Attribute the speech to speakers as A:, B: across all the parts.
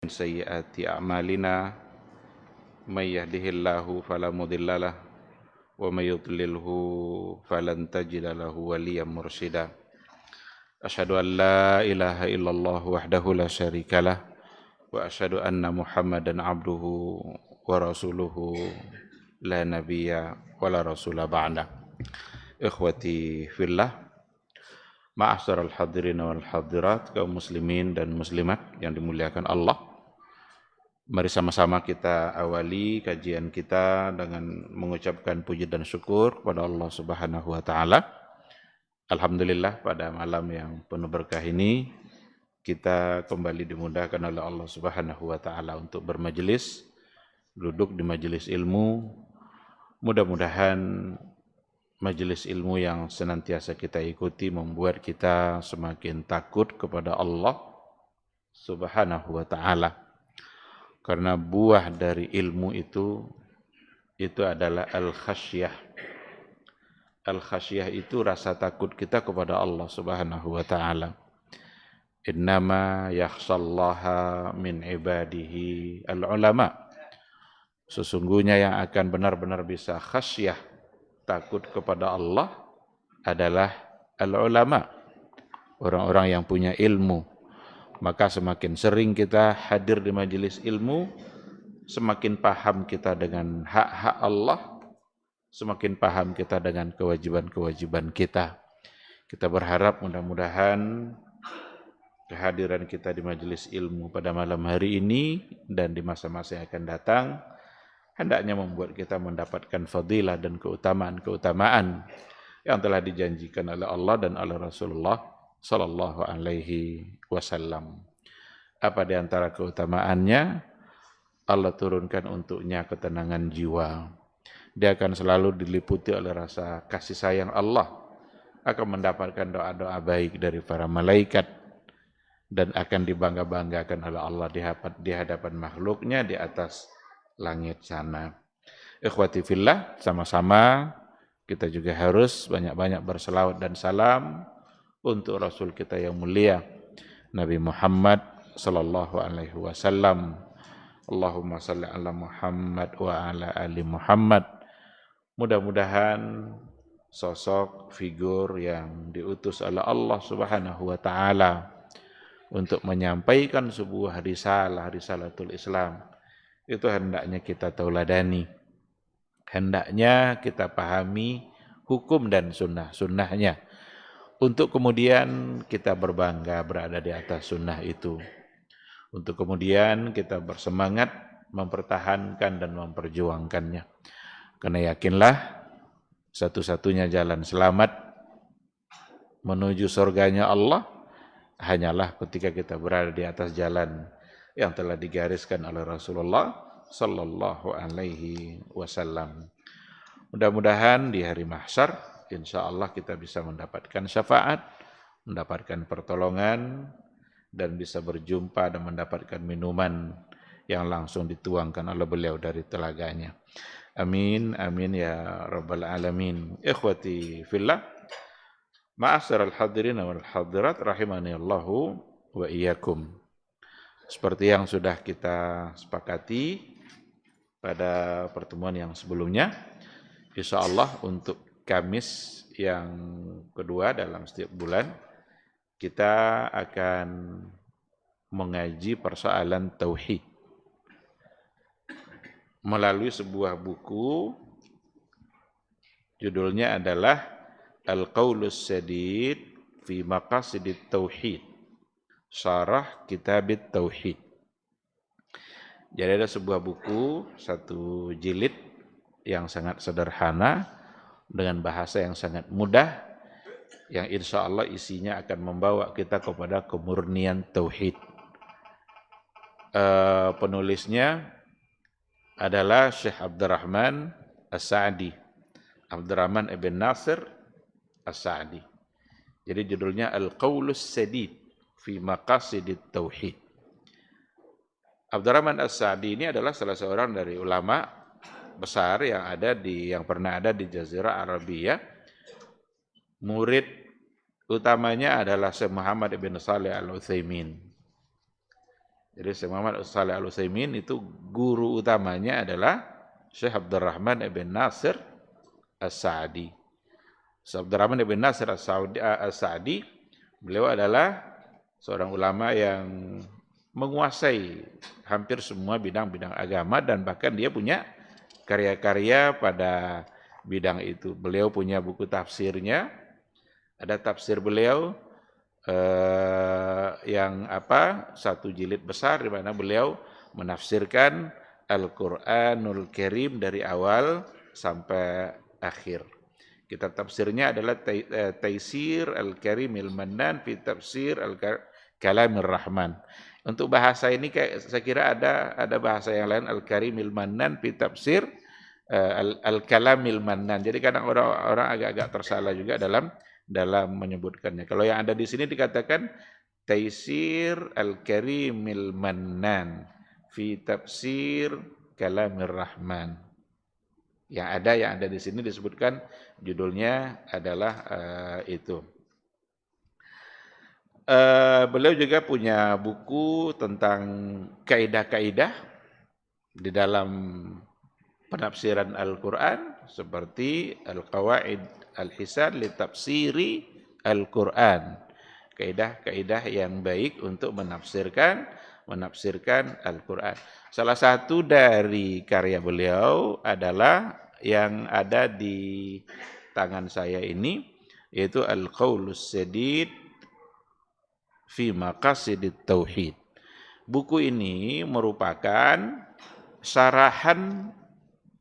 A: من سيئات أعمالنا من يهده الله فلا مضل له ومن يضلله فلن تجد له وليا مرشدا أشهد أن لا إله إلا الله وحده لا شريك له وأشهد أن محمدا عبده ورسوله لا نبي ولا رسول بعده إخوتي في الله Ma'asyiral hadirin wal hadirat, kaum muslimin dan muslimat yang dimuliakan Allah. Mari sama-sama kita awali kajian kita dengan mengucapkan puji dan syukur kepada Allah Subhanahu wa taala. Alhamdulillah, pada malam yang penuh berkah ini kita kembali dimudahkan oleh Allah Subhanahu wa taala untuk bermajelis, duduk di majelis ilmu. Mudah-mudahan majelis ilmu yang senantiasa kita ikuti membuat kita semakin takut kepada Allah Subhanahu wa taala. Karena buah dari ilmu itu adalah al-khasyah. Al-khasyah itu rasa takut kita kepada Allah Subhanahu wa taala. Innama yakhshallaha min ibadihi al-ulama. Sesungguhnya yang akan benar-benar bisa khasyah, takut kepada Allah adalah al-ulama, orang-orang yang punya ilmu. Maka semakin sering kita hadir di majelis ilmu, semakin paham kita dengan hak-hak Allah, semakin paham kita dengan kewajiban-kewajiban kita. Kita berharap mudah-mudahan kehadiran kita di majelis ilmu pada malam hari ini dan di masa-masa yang akan datang hendaknya membuat kita mendapatkan fadilah dan keutamaan-keutamaan yang telah dijanjikan oleh Allah dan oleh Rasulullah sallallahu alaihi wasallam. Apa di antara keutamaannya? Allah turunkan untuknya ketenangan jiwa. Dia akan selalu diliputi oleh rasa kasih sayang Allah, akan mendapatkan doa-doa baik dari para malaikat, dan akan dibangga-banggakan oleh Allah di hadapan makhluknya di atas langit sana. Ikhwati fillah, sama-sama kita juga harus banyak-banyak berselawat dan salam untuk Rasul kita yang mulia Nabi Muhammad sallallahu alaihi wasallam. Allahumma salli ala Muhammad wa ala ali Muhammad. Mudah-mudahan sosok figur yang diutus oleh Allah Subhanahu wa taala untuk menyampaikan sebuah risalatul Islam itu hendaknya kita tauladani, hendaknya kita pahami hukum dan sunnah-sunnahnya, untuk kemudian kita berbangga berada di atas sunnah itu, untuk kemudian kita bersemangat mempertahankan dan memperjuangkannya. Karena yakinlah satu-satunya jalan selamat menuju surganya Allah hanyalah ketika kita berada di atas jalan yang telah digariskan oleh Rasulullah sallallahu alaihi wasallam. Mudah-mudahan di hari mahsyar insyaallah kita bisa mendapatkan syafaat, mendapatkan pertolongan, dan bisa berjumpa dan mendapatkan minuman yang langsung dituangkan oleh beliau dari telaganya. Amin, amin ya rabbal alamin. Ikhwati fillah, ma'asyiral hadirin wal hadirat rahimani Allahu wa iyyakum. Seperti yang sudah kita sepakati pada pertemuan yang sebelumnya, insyaallah untuk Kamis yang kedua dalam setiap bulan kita akan mengaji persoalan tauhid melalui sebuah buku, judulnya adalah Al-Qaulus Sadid fi Maqasidit Tauhid, Syarah Kitabit Tauhid. Jadi ada sebuah buku, satu jilid yang sangat sederhana dengan bahasa yang sangat mudah, yang insya Allah isinya akan membawa kita kepada kemurnian tauhid. Penulisnya adalah Syekh Abdurrahman As-Sa'di, Abdurrahman ibn Nasir As-Sa'di. Jadi judulnya Al-Qaulus Sadid fi Maqasidit Tauhid. Abdurrahman As-Sa'di ini adalah salah seorang dari ulama besar yang pernah ada di Jazirah Arabia. Murid utamanya adalah Syekh Muhammad ibn Shalih Al-Utsaimin. Jadi Syekh Muhammad Shalih Al-Utsaimin itu guru utamanya adalah Syekh Abdurrahman ibn Nasir As-Sa'di. Syekh Abdurrahman ibn Nasir As-Sa'di, beliau adalah seorang ulama yang menguasai hampir semua bidang-bidang agama dan bahkan dia punya karya-karya pada bidang itu. Beliau punya buku tafsirnya, ada tafsir beliau yang satu jilid besar di mana beliau menafsirkan Al-Qur'anul Karim dari awal sampai akhir. Kitab tafsirnya adalah Taisir Al-Karimil Mannan fi Tafsir Al-Kalamir Rahman. Untuk bahasa ini saya kira ada bahasa yang lain, Al-Karimil Mannan fi Tafsir Al-Kalamil Mannan. Jadi kadang orang agak-agak tersalah juga dalam menyebutkannya. Kalau yang ada di sini dikatakan Taisir Al-Karimil Mannan fi Tafsir Kalamir Rahman. Yang ada di sini disebutkan judulnya adalah itu. Beliau juga punya buku tentang kaidah-kaidah di dalam penafsiran Al-Qur'an seperti Al-Qawaid Al-Hisan li Tafsiri Al-Qur'an. Kaidah-kaidah yang baik untuk menafsirkan Al-Qur'an. Salah satu dari karya beliau adalah yang ada di tangan saya ini, yaitu Al-Qaulus Sadid fi Maqasidit Tauhid. Buku ini merupakan syarahan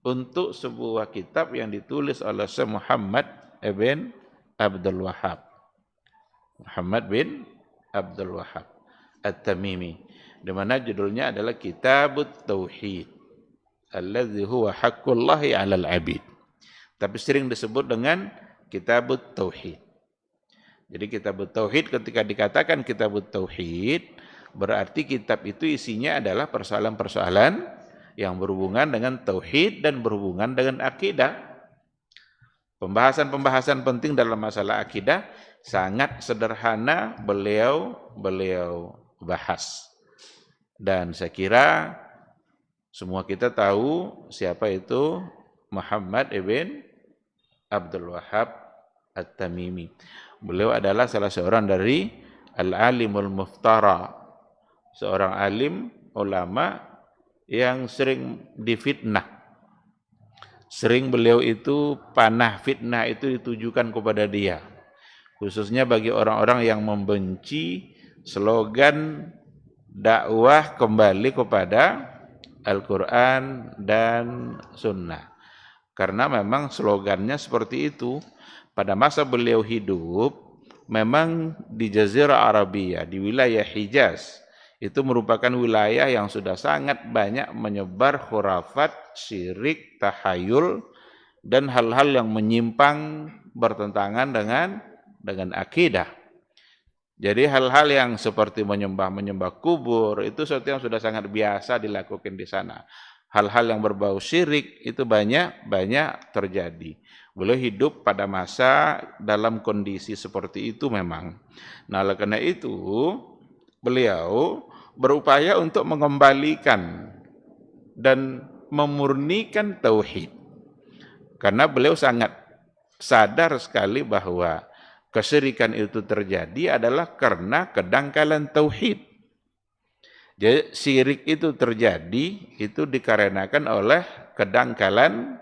A: untuk sebuah kitab yang ditulis oleh Syekh Muhammad bin Abdul Wahhab. Muhammad bin Abdul Wahhab At-Tamimi, di mana judulnya adalah Kitabut Tauhid allazi huwa haqqullahi 'alal 'abid. Tapi sering disebut dengan Kitabut Tauhid. Jadi Kitabut Tauhid, ketika dikatakan Kitabut Tauhid, berarti kitab itu isinya adalah persoalan-persoalan yang berhubungan dengan tauhid dan berhubungan dengan akidah. Pembahasan-pembahasan penting dalam masalah akidah sangat sederhana beliau bahas. Dan saya kira semua kita tahu siapa itu Muhammad ibn Abdul Wahhab At-Tamimi. Beliau adalah salah seorang dari Al-Alimul Muftara, seorang alim ulama yang sering difitnah. Sering beliau itu panah fitnah itu ditujukan kepada dia. Khususnya bagi orang-orang yang membenci slogan dakwah kembali kepada Al-Quran dan Sunnah. Karena memang slogannya seperti itu. Pada masa beliau hidup, memang di Jazirah Arabia, di wilayah Hijaz, itu merupakan wilayah yang sudah sangat banyak menyebar khurafat, syirik, tahayul, dan hal-hal yang menyimpang bertentangan dengan akidah. Jadi hal-hal yang seperti menyembah kubur itu sesuatu yang sudah sangat biasa dilakukan di sana. Hal-hal yang berbau syirik itu banyak terjadi. Beliau hidup pada masa dalam kondisi seperti itu memang. Nah, oleh karena itu beliau berupaya untuk mengembalikan dan memurnikan tauhid. Karena beliau sangat sadar sekali bahwa kesyirikan itu terjadi adalah karena kedangkalan tauhid. Jadi syirik itu terjadi itu dikarenakan oleh kedangkalan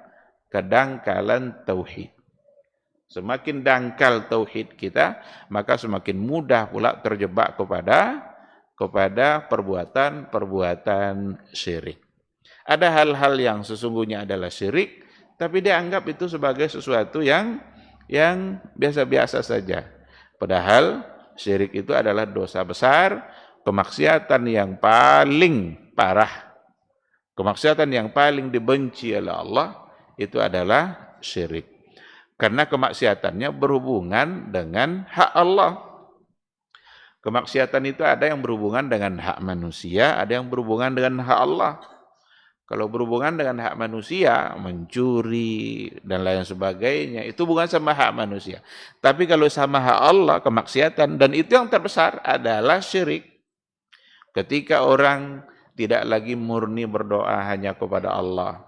A: tauhid. Semakin dangkal tauhid kita, maka semakin mudah pula terjebak kepada perbuatan syirik. Ada hal-hal yang sesungguhnya adalah syirik, tapi dianggap itu sebagai sesuatu yang biasa-biasa saja. Padahal syirik itu adalah dosa besar, kemaksiatan yang paling parah, kemaksiatan yang paling dibenci oleh Allah itu adalah syirik. Karena kemaksiatannya berhubungan dengan hak Allah. Kemaksiatan itu ada yang berhubungan dengan hak manusia, ada yang berhubungan dengan hak Allah. Kalau berhubungan dengan hak manusia, mencuri dan lain sebagainya, itu bukan sama hak manusia. Tapi kalau sama hak Allah, kemaksiatan, dan itu yang terbesar adalah syirik. Ketika orang tidak lagi murni berdoa hanya kepada Allah,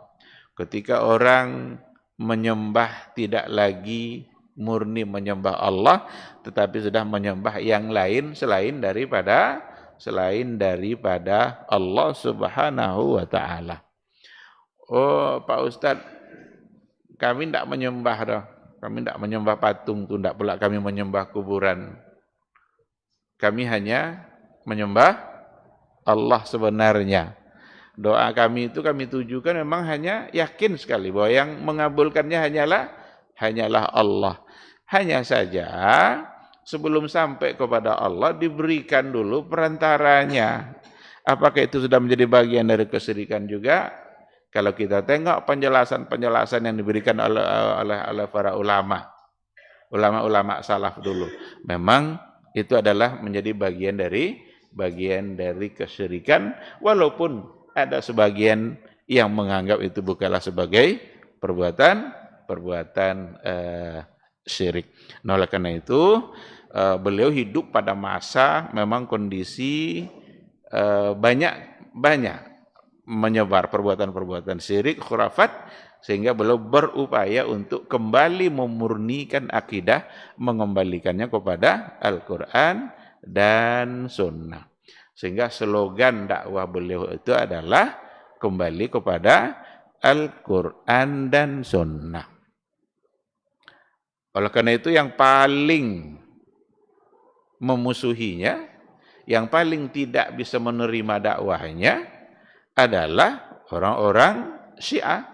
A: ketika orang menyembah tidak lagi murni menyembah Allah, tetapi sudah menyembah yang lain selain daripada Allah Subhanahu wa taala. Oh, Pak Ustadz, kami tidak menyembah dah. Kami tidak menyembah patung tu, tidak pula kami menyembah kuburan. Kami hanya menyembah Allah sebenarnya. Doa kami itu kami tujukan memang hanya yakin sekali bahwa yang mengabulkannya hanyalah Allah. Hanya saja sebelum sampai kepada Allah diberikan dulu perantaranya. Apakah itu sudah menjadi bagian dari kesyirikan juga? Kalau kita tengok penjelasan-penjelasan yang diberikan oleh para ulama salaf dulu, memang itu adalah menjadi bagian dari kesyirikan, walaupun ada sebagian yang menganggap itu bukanlah sebagai perbuatan syirik. Nah, oleh karena itu beliau hidup pada masa memang kondisi banyak menyebar perbuatan-perbuatan syirik, khurafat, sehingga beliau berupaya untuk kembali memurnikan akidah, mengembalikannya kepada Al-Quran dan Sunnah. Sehingga slogan dakwah beliau itu adalah kembali kepada Al-Quran dan Sunnah. Oleh karena itu yang paling memusuhinya, yang paling tidak bisa menerima dakwahnya adalah orang-orang Syiah.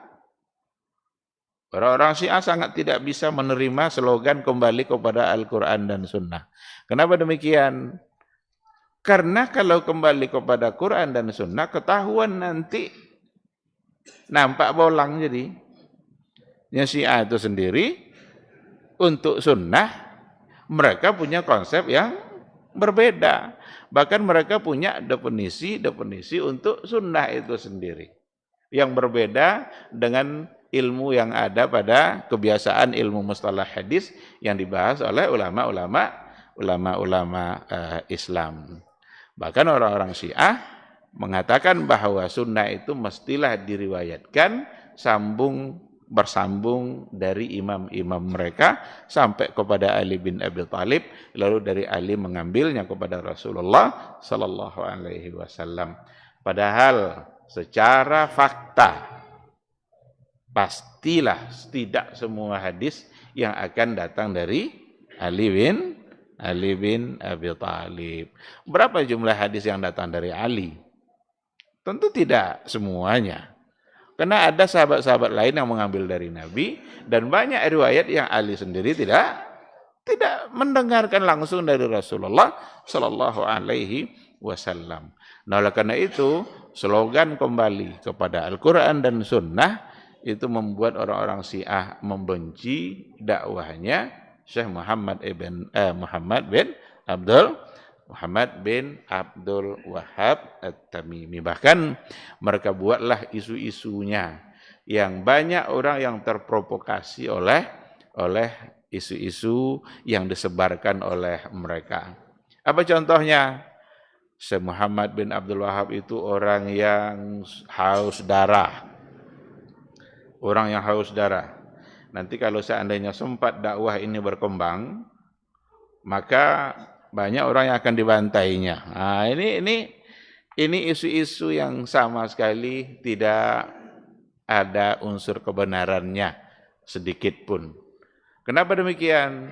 A: Orang-orang Syiah sangat tidak bisa menerima slogan kembali kepada Al-Quran dan Sunnah. Kenapa demikian? Karena kalau kembali kepada Quran dan Sunnah, ketahuan nanti nampak bolang jadi. Yang Syiah itu sendiri, untuk Sunnah, mereka punya konsep yang berbeda. Bahkan mereka punya definisi untuk Sunnah itu sendiri. Yang berbeda dengan ilmu yang ada pada kebiasaan ilmu mustalah hadis yang dibahas oleh ulama-ulama Islam. Bahkan orang-orang Syiah mengatakan bahwa Sunnah itu mestilah diriwayatkan bersambung dari imam-imam mereka sampai kepada Ali bin Abi Thalib, lalu dari Ali mengambilnya kepada Rasulullah sallallahu alaihi wasallam. Padahal secara fakta pastilah tidak semua hadis yang akan datang dari Ali bin Abi Thalib. Berapa jumlah hadis yang datang dari Ali? Tentu tidak semuanya. Karena ada sahabat-sahabat lain yang mengambil dari Nabi, dan banyak riwayat yang Ali sendiri tidak mendengarkan langsung dari Rasulullah sallallahu alaihi wasallam. Nah, oleh karena itu, slogan kembali kepada Al-Qur'an dan Sunnah itu membuat orang-orang Syiah membenci dakwahnya Syekh Muhammad bin Abdul Wahhab At-Tamimi. Bahkan mereka buatlah isu-isunya yang banyak orang yang terprovokasi oleh isu-isu yang disebarkan oleh mereka. Apa contohnya? Syekh Muhammad bin Abdul Wahhab itu orang yang haus darah. Orang yang haus darah. Nanti kalau seandainya sempat dakwah ini berkembang, maka banyak orang yang akan dibantainya. Nah, ini isu-isu yang sama sekali tidak ada unsur kebenarannya sedikit pun. Kenapa demikian?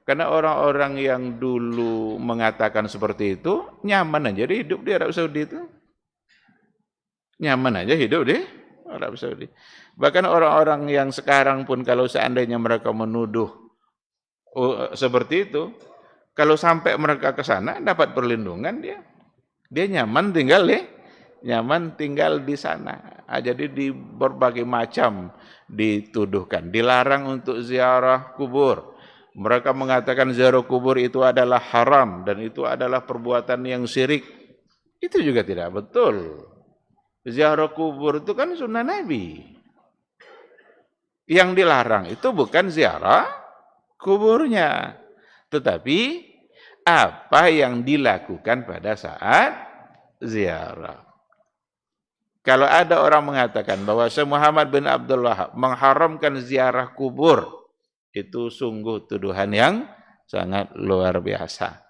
A: Karena orang-orang yang dulu mengatakan seperti itu nyaman aja hidup di Arab Saudi itu. Nyaman aja hidup di Arab Saudi. Bahkan orang-orang yang sekarang pun kalau seandainya mereka menuduh seperti itu, kalau sampai mereka ke sana dapat perlindungan, dia nyaman tinggal di sana. Jadi di berbagai macam dituduhkan, dilarang untuk ziarah kubur. Mereka mengatakan ziarah kubur itu adalah haram dan itu adalah perbuatan yang syirik. Itu juga tidak betul. Ziarah kubur itu kan sunnah Nabi. Yang dilarang itu bukan ziarah kuburnya, tetapi apa yang dilakukan pada saat ziarah. Kalau ada orang mengatakan bahwa Syekh Muhammad bin Abdul Wahab mengharamkan ziarah kubur, itu sungguh tuduhan yang sangat luar biasa.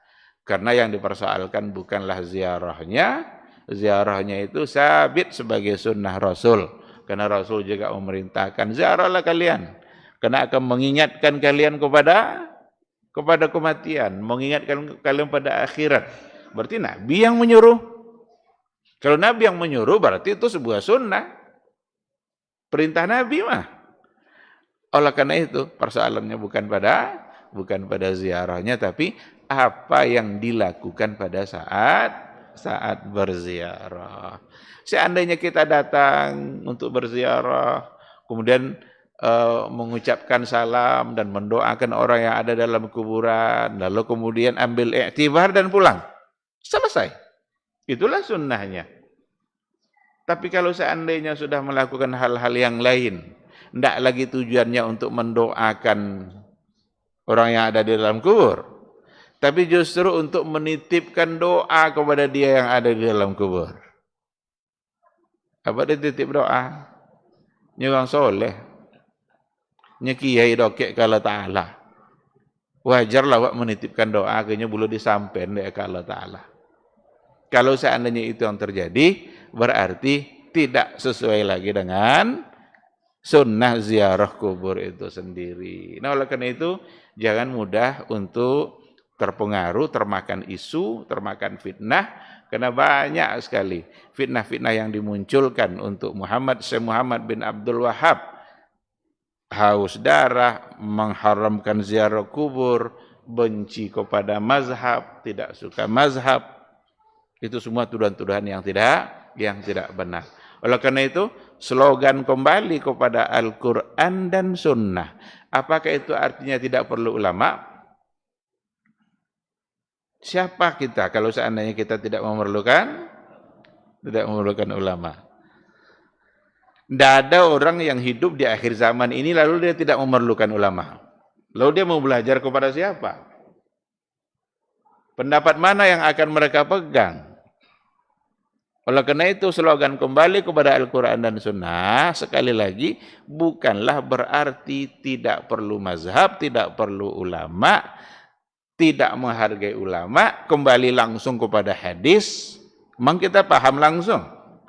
A: Karena yang dipersoalkan bukanlah ziarahnya, ziarahnya itu sabit sebagai sunnah Rasul. Karena Rasul juga memerintahkan, ziarahlah kalian. Karena akan mengingatkan kalian kepada kematian, mengingatkan kalian pada akhirat. Berarti Nabi yang menyuruh. Kalau Nabi yang menyuruh berarti itu sebuah sunnah. Perintah Nabi mah. Oleh karena itu persoalannya bukan pada ziarahnya, tapi apa yang dilakukan pada saat berziarah. Seandainya kita datang untuk berziarah, kemudian mengucapkan salam dan mendoakan orang yang ada dalam kuburan, lalu kemudian ambil iktibar dan pulang. Selesai. Itulah sunnahnya. Tapi kalau seandainya sudah melakukan hal-hal yang lain, tidak lagi tujuannya untuk mendoakan orang yang ada di dalam kubur, tapi justru untuk menitipkan doa kepada dia yang ada di dalam kubur. Apa dia titip doa? Nyuwang soleh, nyekiyai dokek ke Allah Ta'ala. Wajarlah wak menitipkan doa, akhirnya bulu disampen ke Allah Ta'ala. Kalau seandainya itu yang terjadi, berarti tidak sesuai lagi dengan sunnah ziarah kubur itu sendiri. Nah, oleh karena itu, jangan mudah untuk terpengaruh, termakan isu, termakan fitnah, karena banyak sekali fitnah-fitnah yang dimunculkan untuk Syekh Muhammad bin Abdul Wahab. Haus darah, mengharamkan ziarah kubur, benci kepada mazhab, tidak suka mazhab. Itu semua tuduhan-tuduhan yang tidak benar. Oleh karena itu, slogan kembali kepada Al-Quran dan Sunnah. Apakah itu artinya tidak perlu ulama? Siapa kita kalau seandainya kita tidak memerlukan ulama? Tidak ada orang yang hidup di akhir zaman ini lalu dia tidak memerlukan ulama. Lalu dia mau belajar kepada siapa? Pendapat mana yang akan mereka pegang? Oleh karena itu slogan kembali kepada Al-Quran dan Sunnah, sekali lagi, bukanlah berarti tidak perlu mazhab, tidak perlu ulama, tidak menghargai ulama, kembali langsung kepada hadis. Memang kita paham langsung.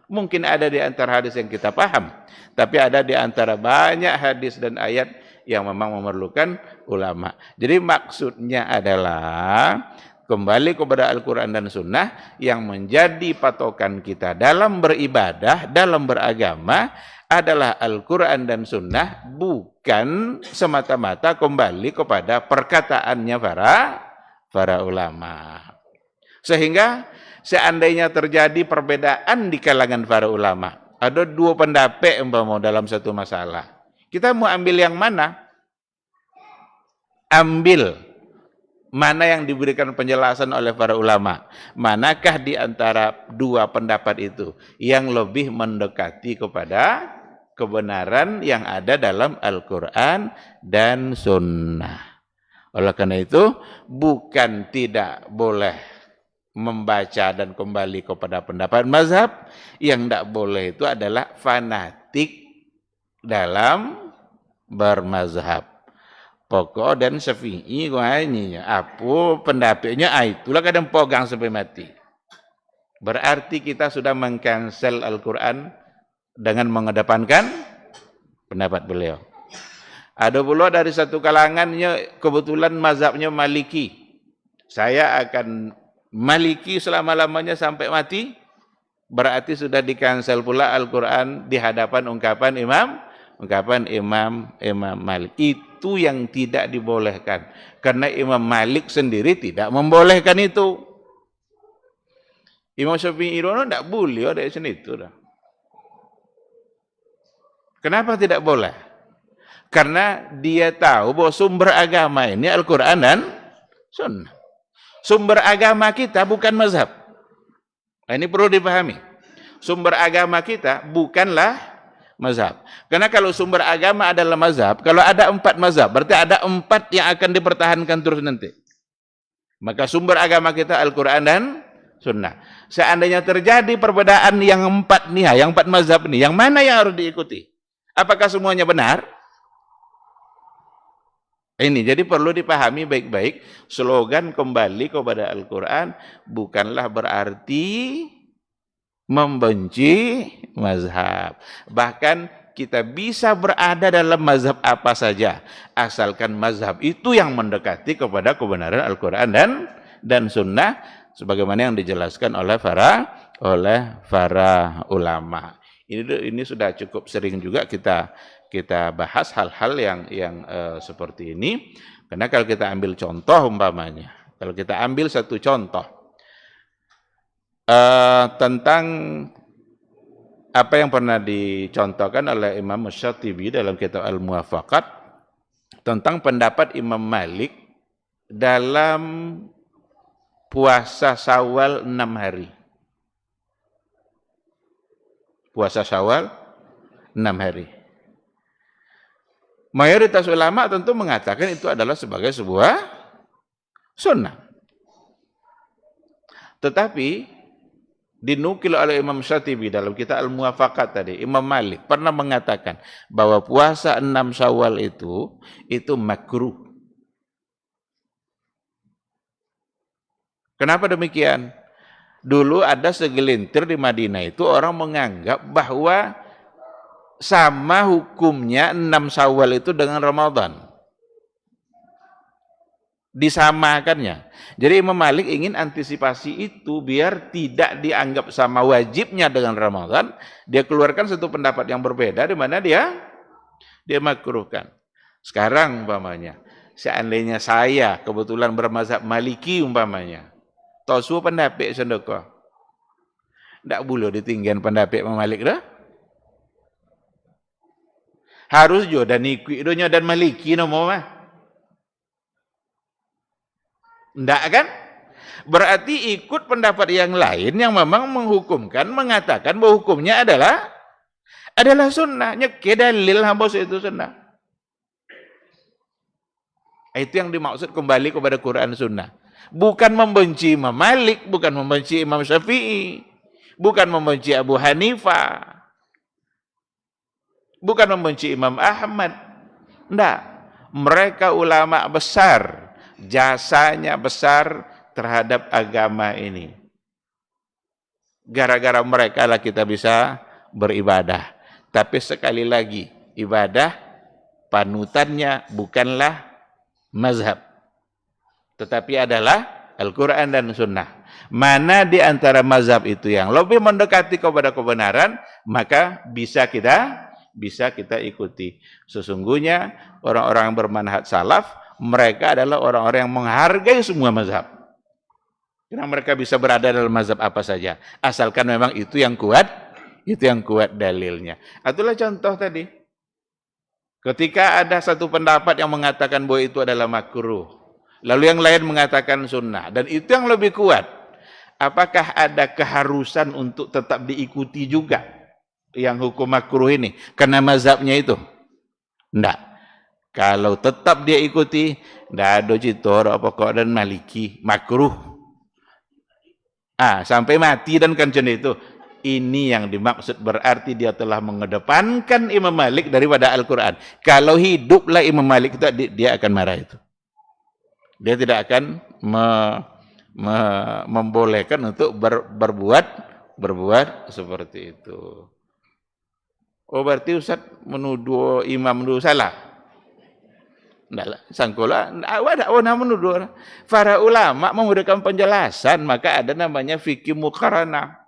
A: Mungkin ada di antara hadis yang kita paham, tapi ada di antara banyak hadis dan ayat yang memang memerlukan ulama. Jadi maksudnya adalah kembali kepada Al-Quran dan Sunnah yang menjadi patokan kita dalam beribadah, dalam beragama adalah Al-Quran dan Sunnah, bukan semata-mata kembali kepada perkataannya para ulama. Sehingga seandainya terjadi perbedaan di kalangan para ulama, ada dua pendapat umpama dalam satu masalah, kita mau ambil yang mana? Ambil mana yang diberikan penjelasan oleh para ulama. Manakah di antara dua pendapat itu yang lebih mendekati kepada kebenaran yang ada dalam Al-Quran dan Sunnah. Oleh karena itu, bukan tidak boleh membaca dan kembali kepada pendapat mazhab. Yang tidak boleh itu adalah fanatik dalam bermazhab. Pokok dan Syafi'i kuahnya apa pendapatnya itulah kadang pegang sampai mati. Berarti kita sudah mengcancel Al-Quran dengan mengedepankan pendapat beliau. Ada pula dari satu kalangannya kebetulan mazhabnya Maliki. Saya akan Maliki selama-lamanya sampai mati. Berarti sudah di-cancel pula Al-Quran di hadapan ungkapan Imam Malik. Itu yang tidak dibolehkan. Karena Imam Malik sendiri tidak membolehkan itu. Imam Syafi'i itu tidak boleh ada di sini itu. Kenapa tidak boleh? Karena dia tahu bahwa sumber agama ini Al-Quran dan Sunnah. Sumber agama kita bukan mazhab. Nah, ini perlu dipahami. Sumber agama kita bukanlah mazhab. Karena kalau sumber agama adalah mazhab, kalau ada 4 mazhab, berarti ada 4 yang akan dipertahankan terus nanti. Maka sumber agama kita Al-Quran dan sunnah. Seandainya terjadi perbedaan yang empat nih, yang empat mazhab nih, yang mana yang harus diikuti? Apakah semuanya benar? Ini jadi perlu dipahami baik-baik, slogan kembali kepada Al-Quran bukanlah berarti membenci mazhab. Bahkan kita bisa berada dalam mazhab apa saja, asalkan mazhab itu yang mendekati kepada kebenaran Al-Quran dan Sunnah, sebagaimana yang dijelaskan oleh para ulama. Ini sudah cukup sering juga kita bahas hal-hal yang seperti ini. Karena kalau kita ambil contoh umpamanya, kalau kita ambil satu contoh tentang apa yang pernah dicontohkan oleh Imam Syatibi dalam kitab Al-Muwafaqat tentang pendapat Imam Malik dalam puasa Syawal 6 hari. Puasa Syawal 6 hari. Mayoritas ulama tentu mengatakan itu adalah sebagai sebuah sunnah. Tetapi dinukil oleh Imam Syatibi dalam kitab Al-Muwafaqat tadi, Imam Malik pernah mengatakan bahwa puasa 6 Syawal itu makruh. Kenapa demikian? Dulu ada segelintir di Madinah itu orang menganggap bahwa sama hukumnya 6 Syawal itu dengan Ramadan. Disamakannya. Jadi Imam Malik ingin antisipasi itu biar tidak dianggap sama wajibnya dengan Ramadan, dia keluarkan satu pendapat yang berbeda di mana dia makruhkan. Sekarang umpamanya, seandainya saya kebetulan bermazhab Maliki umpamanya, tosu pendapat sendoko. Ndak boleh ditinggian pendapat Imam Malik dah. Harus juga dan ikut donya dan Maliki nomo mah. Enggak kan? Berarti ikut pendapat yang lain yang memang menghukumkan, mengatakan bahwa hukumnya adalah sunnah. Nyeke dalil hambos itu sunnah. Itu yang dimaksud kembali kepada Quran sunnah. Bukan membenci Imam Malik, bukan membenci Imam Syafi'i, bukan membenci Abu Hanifah, bukan membenci Imam Ahmad. Enggak. Mereka ulama besar. Jasanya besar terhadap agama ini. Gara-gara mereka lah kita bisa beribadah. Tapi sekali lagi, ibadah panutannya bukanlah mazhab, tetapi adalah Al-Quran dan Sunnah. Mana di antara mazhab itu yang lebih mendekati kepada kebenaran, maka bisa kita ikuti. Sesungguhnya orang-orang bermanhaj salaf, mereka adalah orang-orang yang menghargai semua mazhab. Karena mereka bisa berada dalam mazhab apa saja, asalkan memang itu yang kuat dalilnya. Itulah contoh tadi. Ketika ada satu pendapat yang mengatakan bahwa itu adalah makruh, lalu yang lain mengatakan sunnah, dan itu yang lebih kuat, apakah ada keharusan untuk tetap diikuti juga yang hukum makruh ini karena mazhabnya itu? Enggak. Kalau tetap dia ikuti, tidak ada citor pokok dan Maliki, makruh. Sampai mati dan kancen itu. Ini yang dimaksud berarti dia telah mengedepankan Imam Malik daripada Al-Quran. Kalau hiduplah Imam Malik itu, dia akan marah itu. Dia tidak akan membolehkan untuk berbuat seperti itu. Oh berarti Ustaz menuduh imam dulu salah. Ndaklah, sangkola, ada orang menuduh. Para ulama memberikan penjelasan, maka ada namanya fikih muqaranah.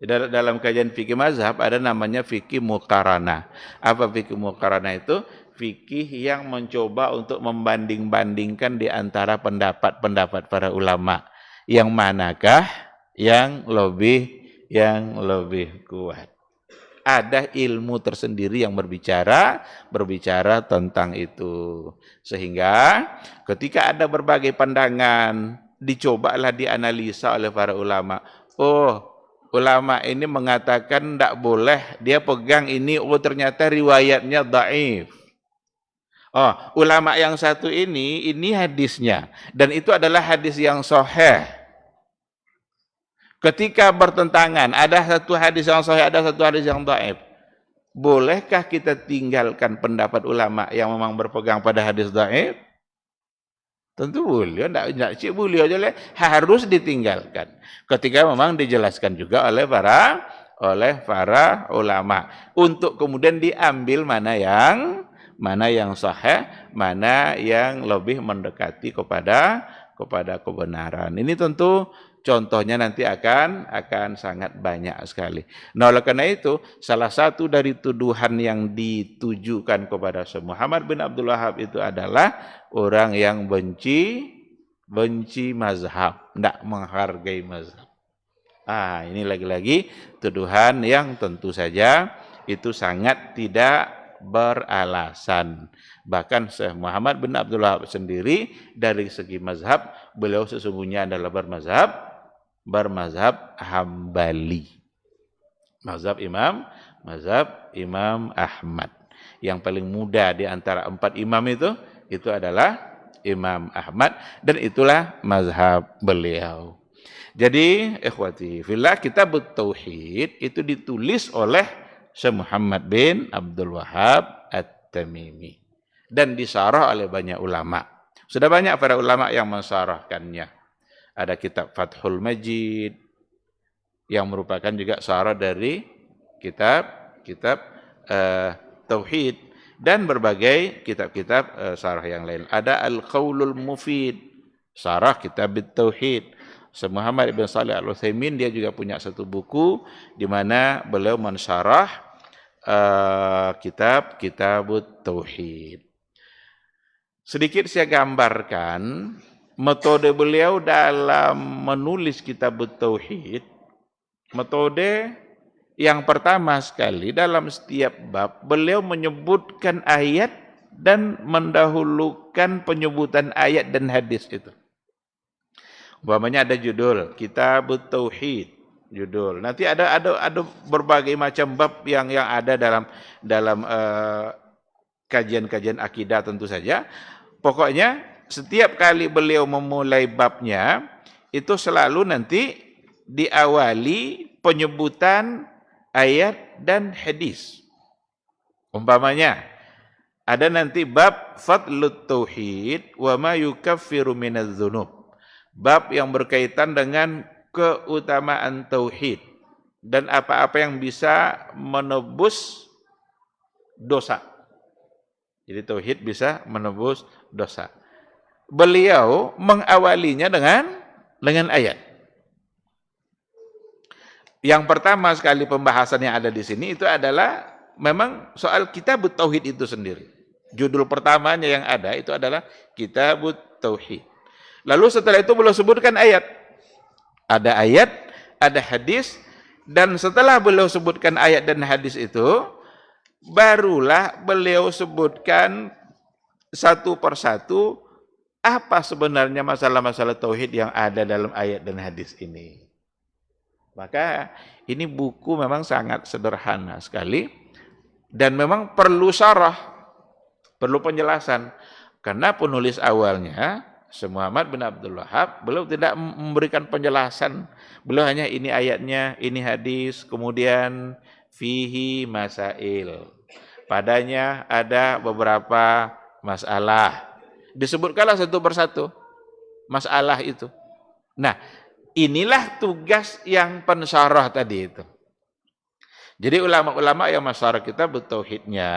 A: Dalam kajian fikih mazhab ada namanya fikih muqaranah. Apa fikih muqaranah itu? Fikih yang mencoba untuk membanding-bandingkan di antara pendapat-pendapat para ulama. Yang manakah yang lebih kuat? Ada ilmu tersendiri yang berbicara tentang itu. Sehingga ketika ada berbagai pandangan, dicobalah dianalisa oleh para ulama. Oh, ulama ini mengatakan tidak boleh, dia pegang ini, oh ternyata riwayatnya dhaif. Oh, ulama yang satu ini hadisnya, dan itu adalah hadis yang sahih. Ketika bertentangan, ada satu hadis yang sahih, ada satu hadis yang dhaif. Bolehkah kita tinggalkan pendapat ulama yang memang berpegang pada hadis dhaif? Tentu boleh, enggak cik boleh aja lah, harus ditinggalkan. Ketika memang dijelaskan juga oleh para ulama untuk kemudian diambil mana yang sahih, mana yang lebih mendekati kepada kebenaran. Ini tentu contohnya nanti akan sangat banyak sekali. Nah, oleh karena itu, salah satu dari tuduhan yang ditujukan kepada Syekh Muhammad bin Abdul Wahab itu adalah orang yang benci mazhab, tidak menghargai mazhab. Ini lagi-lagi tuduhan yang tentu saja itu sangat tidak beralasan. Bahkan Syekh Muhammad bin Abdul Wahab sendiri dari segi mazhab, beliau sesungguhnya adalah bermazhab Hambali. Mazhab Imam Ahmad. Yang paling muda di antara 4 imam itu adalah Imam Ahmad, dan itulah mazhab beliau. Jadi, ikhwati fillah, kitab Tauhid itu ditulis oleh Syekh Muhammad bin Abdul Wahab At-Tamimi dan disarah oleh banyak ulama. Sudah banyak para ulama yang mensarahkannya. Ada kitab Fathul Majid yang merupakan juga sarah dari kitab Tauhid, dan berbagai kitab-kitab sarah yang lain. Ada Al-Qaulul Mufid, sarah kitab Tauhid. Syekh Muhammad ibn Shalih Al-Utsaimin dia juga punya satu buku di mana beliau mensyarah kitab Tauhid. Sedikit saya gambarkan metode beliau dalam menulis kitab Tauhid. Metode yang pertama sekali, dalam setiap bab beliau menyebutkan ayat dan mendahulukan penyebutan ayat dan hadis itu. Umpamanya ada judul Kitab Tauhid, judul. Nanti ada berbagai macam bab yang ada dalam kajian-kajian akidah tentu saja. Pokoknya setiap kali beliau memulai babnya itu selalu nanti diawali penyebutan ayat dan hadis. Umpamanya ada nanti bab Fadlut Tauhid wa ma yukaffiru minadz dzunub. Bab yang berkaitan dengan keutamaan tauhid dan apa-apa yang bisa menebus dosa. Jadi tauhid bisa menebus dosa. Beliau mengawalinya dengan ayat. Yang pertama sekali pembahasan yang ada di sini itu adalah memang soal kitab tauhid itu sendiri. Judul pertamanya yang ada itu adalah Kitab Tauhid. Lalu setelah itu beliau sebutkan ayat. Ada ayat, ada hadis, dan setelah beliau sebutkan ayat dan hadis itu, barulah beliau sebutkan satu persatu apa sebenarnya masalah-masalah tauhid yang ada dalam ayat dan hadis ini. Maka ini buku memang sangat sederhana sekali dan memang perlu syarah, perlu penjelasan. Karena penulis awalnya Syekh Muhammad bin Abdul Wahab, beliau tidak memberikan penjelasan. Beliau hanya ini ayatnya, ini hadis, kemudian fihi masail. Padanya ada beberapa masalah. Disebutkanlah satu persatu masalah itu. Nah, inilah tugas yang pensyarah tadi itu. Jadi ulama-ulama yang masyarah kita bertauhidnya,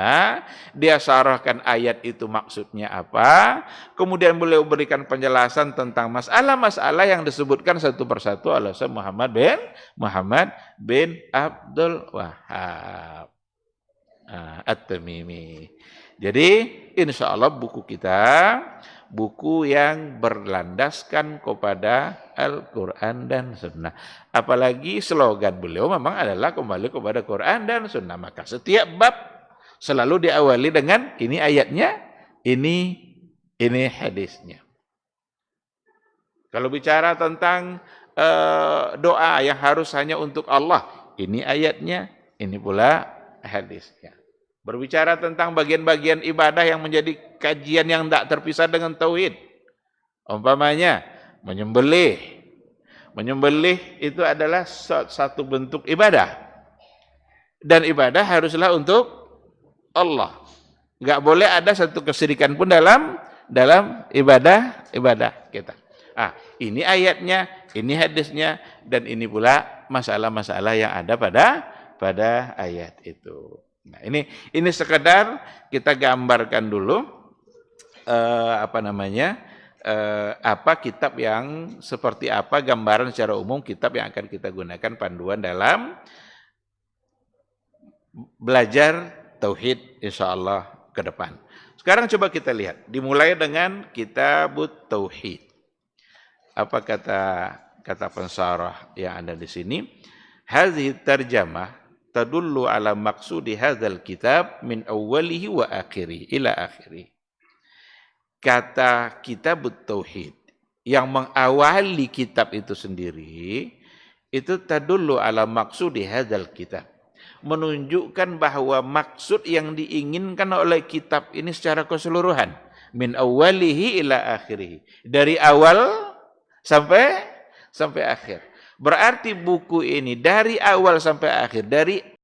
A: dia syarahkan ayat itu maksudnya apa, kemudian beliau berikan penjelasan tentang masalah-masalah yang disebutkan satu persatu oleh Syekh Muhammad bin Abdul Wahab At-Tamimi. Jadi insya Allah buku kita buku yang berlandaskan kepada Al-Quran dan Sunnah. Apalagi slogan beliau memang adalah kembali kepada Quran dan Sunnah. Maka setiap bab selalu diawali dengan ini ayatnya, ini hadisnya. Kalau bicara tentang doa yang harus hanya untuk Allah, ini ayatnya, ini pula hadisnya. Berbicara tentang bagian-bagian ibadah yang menjadi kajian yang tidak terpisah dengan tauhid. Umpamanya menyembelih, Menyembelih itu adalah satu bentuk ibadah. Dan ibadah haruslah untuk Allah. Enggak boleh ada satu kesyirikan pun dalam ibadah kita. Ini ayatnya, ini hadisnya, dan ini pula masalah-masalah yang ada pada ayat itu. Nah, ini sekedar kita gambarkan dulu apa kitab yang seperti apa, gambaran secara umum kitab yang akan kita gunakan panduan dalam belajar tauhid insyaallah ke depan. Sekarang coba kita lihat, dimulai dengan Kitabut Tauhid. Apa kata pensarah yang ada di sini? Hadhihi tarjamah tadullu ala maqsudi hadzal kitab min awwalihi wa akhirih ila akhirih. Kata Kitabut Tauhid yang mengawali kitab itu sendiri itu tadullu ala maqsudi hadzal kitab, menunjukkan bahwa maksud yang diinginkan oleh kitab ini secara keseluruhan, min awwalihi ila akhirih, dari awal sampai akhir. Berarti buku ini dari awal sampai akhir, dari